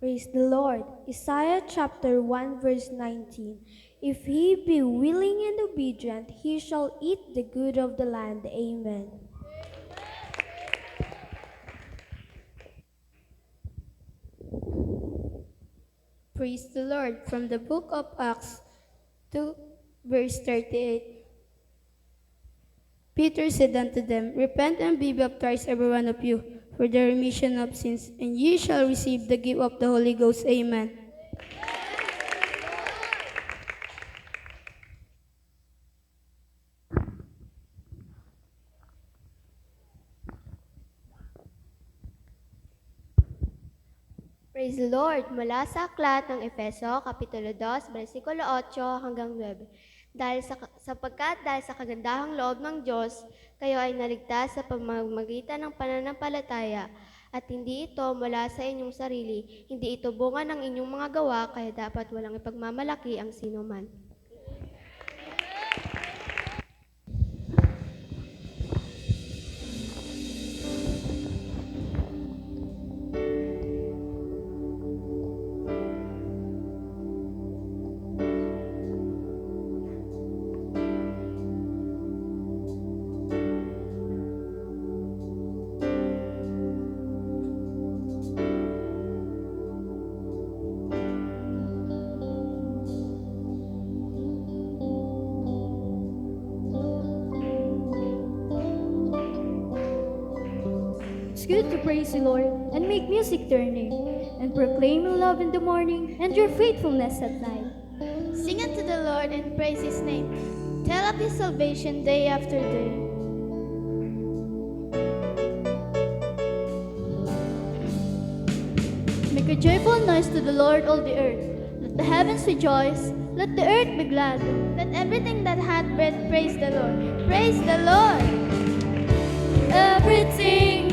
Praise the Lord. Isaiah chapter 1 verse 19. If he be willing and obedient, he shall eat the good of the land. Amen. Praise the Lord. From the book of Acts 2 verse 38. Peter said unto them, Repent and be baptized every one of you for the remission of sins, and ye shall receive the gift of the Holy Ghost. Amen. Praise the Lord! Mula sa aklat ng Efeso, Kapitulo 2, versikulo 8 hanggang 9. Dahil sa kagandahang loob ng Diyos, kayo ay naligtas sa pamamagitan ng pananampalataya, at hindi ito mula sa inyong sarili, hindi ito bunga ng inyong mga gawa, kaya dapat walang ipagmamalaki ang sinuman. It's good to praise the Lord and make music to your name, and proclaim your love in the morning and your faithfulness at night. Sing unto the Lord and praise His name. Tell of His salvation day after day. Make a joyful noise to the Lord, all the earth. Let the heavens rejoice. Let the earth be glad. Let everything that hath breath praise the Lord. Praise the Lord. Let everything